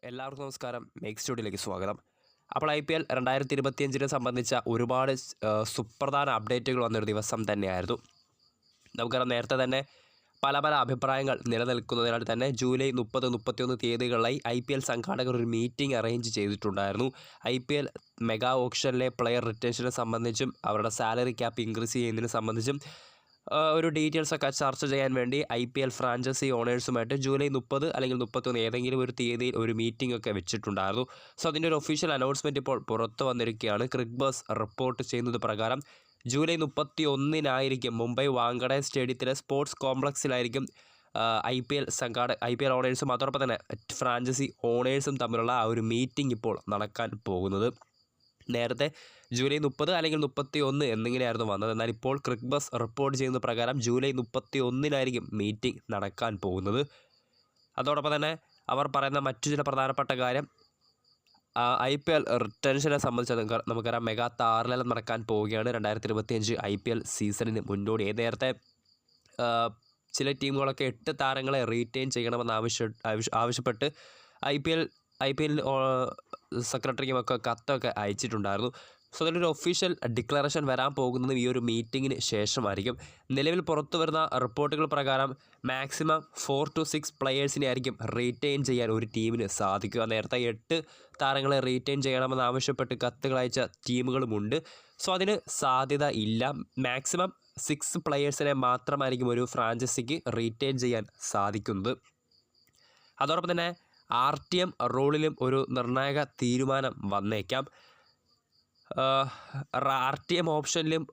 എല്ലാവർക്കും നമസ്കാരം. മേക്ക് സ്റ്റുഡിയോയിലേക്ക് സ്വാഗതം. അപ്പോൾ IPL 2025 സംബന്ധിച്ച ഒരുപാട് സുപ്രധാന അപ്ഡേറ്റുകൾ വന്നൊരു ദിവസം തന്നെയായിരുന്നു. നമുക്കറിയാം, നേരത്തെ തന്നെ പല അഭിപ്രായങ്ങൾ നിലനിൽക്കുന്നതിനാൽ തന്നെ ജൂലൈ 30-31 തീയതികളിലായി IPL സംഘാടകർ ഒരു മീറ്റിംഗ് അറേഞ്ച് ചെയ്തിട്ടുണ്ടായിരുന്നു. IPL മെഗാ ഓപ്ഷനിലെ പ്ലെയർ റിട്ടേഷനെ സംബന്ധിച്ചും അവരുടെ സാലറി ക്യാപ്പ് ഇൻക്രീസ് ചെയ്യുന്നതിനെ സംബന്ധിച്ചും ഒരു ഡീറ്റെയിൽസൊക്കെ ചർച്ച ചെയ്യാൻ വേണ്ടി IPL ഫ്രാഞ്ചൈസി ഓണേഴ്സുമായിട്ട് ജൂലൈ 30 അല്ലെങ്കിൽ 31 ഏതെങ്കിലും ഒരു തീയതിയിൽ ഒരു മീറ്റിംഗ് ഒക്കെ വെച്ചിട്ടുണ്ടായിരുന്നു. സോ അതിൻ്റെ ഒരു ഒഫീഷ്യൽ അനൗൺസ്മെൻറ്റ് ഇപ്പോൾ പുറത്തു വന്നിരിക്കുകയാണ്. ക്രിക്ബസ് റിപ്പോർട്ട് ചെയ്യുന്നത് പ്രകാരം ജൂലൈ 31 മുംബൈ വാങ്കഡെ സ്റ്റേഡിയത്തിലെ സ്പോർട്സ് കോംപ്ലക്സിലായിരിക്കും IPL ഓണേഴ്സും അതോടൊപ്പം തന്നെ ഫ്രാഞ്ചൈസി ഓണേഴ്സും തമ്മിലുള്ള ആ ഒരു മീറ്റിംഗ് ഇപ്പോൾ നടക്കാൻ പോകുന്നത്. നേരത്തെ ജൂലൈ 30 അല്ലെങ്കിൽ 31 എന്നിങ്ങനെയായിരുന്നു വന്നത്. എന്നാൽ ഇപ്പോൾ ക്രിക്ബസ് റിപ്പോർട്ട് ചെയ്യുന്ന പ്രകാരം ജൂലൈ 31 മീറ്റിംഗ് നടക്കാൻ പോകുന്നത്. അതോടൊപ്പം തന്നെ അവർ പറയുന്ന മറ്റു ചില പ്രധാനപ്പെട്ട കാര്യം, IPL റിട്ടൻഷനെ സംബന്ധിച്ച് നമുക്കറിയാം, മെഗാ താരലേലം നടക്കാൻ പോവുകയാണ് 2025 IPL സീസണിന് മുന്നോടി. നേരത്തെ ചില ടീമുകളൊക്കെ 8 താരങ്ങളെ റീറ്റെയിൻ ചെയ്യണമെന്ന് ആവശ്യപ്പെട്ട് IPL സെക്രട്ടറിക്കുമൊക്കെ കത്തൊക്കെ അയച്ചിട്ടുണ്ടായിരുന്നു. സോ അതിലൊരു ഒഫീഷ്യൽ ഡിക്ലറേഷൻ വരാൻ പോകുന്നത് ഈ ഒരു മീറ്റിങ്ങിന് ശേഷമായിരിക്കും. നിലവിൽ പുറത്തു വരുന്ന റിപ്പോർട്ടുകൾ പ്രകാരം മാക്സിമം 4 to 6 പ്ലെയേഴ്സിനെ ആയിരിക്കും റീറ്റെയിൻ ചെയ്യാൻ ഒരു ടീമിന് സാധിക്കുക. നേരത്തെ 8 താരങ്ങളെ റീറ്റെയിൻ ചെയ്യണമെന്ന് ആവശ്യപ്പെട്ട് കത്തുകൾ അയച്ച ടീമുകളുമുണ്ട്. സോ അതിന് സാധ്യത ഇല്ല. മാക്സിമം 6 പ്ലെയേഴ്സിനെ മാത്രമായിരിക്കും ഒരു ഫ്രാഞ്ചൈസിക്ക് റീറ്റെയിൻ ചെയ്യാൻ സാധിക്കുന്നത്. അതോടൊപ്പം തന്നെ RTM റൂളിലും ഒരു നിർണായക തീരുമാനം വന്നേക്കാം. RTM ഓപ്ഷനിലും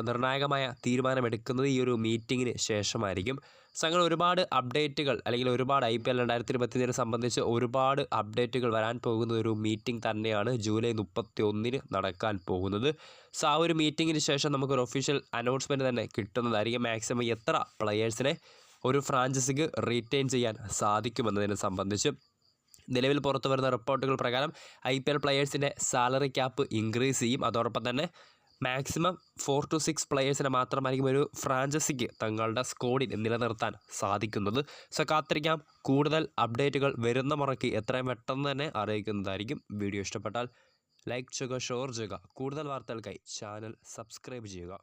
നിർണായകമായ തീരുമാനമെടുക്കുന്നത് ഈ ഒരു മീറ്റിങ്ങിന് ശേഷമായിരിക്കും. സോ അങ്ങനെ ഒരുപാട് അപ്ഡേറ്റുകൾ അല്ലെങ്കിൽ ഒരുപാട് IPL 2025 സംബന്ധിച്ച് ഒരുപാട് അപ്ഡേറ്റുകൾ വരാൻ പോകുന്ന ഒരു മീറ്റിംഗ് തന്നെയാണ് ജൂലൈ 31 നടക്കാൻ പോകുന്നത്. സോ ആ ഒരു മീറ്റിങ്ങിന് ശേഷം നമുക്കൊരു ഒഫീഷ്യൽ അനൗൺസ്മെൻറ്റ് തന്നെ കിട്ടുന്നതായിരിക്കും. മാക്സിമം എത്ര പ്ലെയേഴ്സിനെ ഒരു ഫ്രാഞ്ചൈസിക്ക് റീറ്റെയിൻ ചെയ്യാൻ സാധിക്കുമെന്നതിനെ സംബന്ധിച്ച്. നിലവിൽ പുറത്തു വരുന്ന റിപ്പോർട്ടുകൾ പ്രകാരം IPL പ്ലെയേഴ്സിൻ്റെ സാലറി ക്യാപ്പ് ഇൻക്രീസ് ചെയ്യും. അതോടൊപ്പം തന്നെ മാക്സിമം 4 to 6 പ്ലെയേഴ്സിനെ മാത്രമായിരിക്കും ഒരു ഫ്രാഞ്ചൈസിക്ക് തങ്ങളുടെ സ്ക്വാഡിൽ നിലനിർത്താൻ സാധിക്കുന്നത്. സോ കാത്തിരിക്കാം. കൂടുതൽ അപ്ഡേറ്റുകൾ വരുന്ന മുറയ്ക്ക് എത്രയും പെട്ടെന്ന് തന്നെ അറിയിക്കുന്നതായിരിക്കും. വീഡിയോ ഇഷ്ടപ്പെട്ടാൽ ലൈക്ക് ചെയ്യുക, ഷെയർ ചെയ്യുക. കൂടുതൽ വാർത്തകൾക്കായി ചാനൽ സബ്സ്ക്രൈബ് ചെയ്യുക.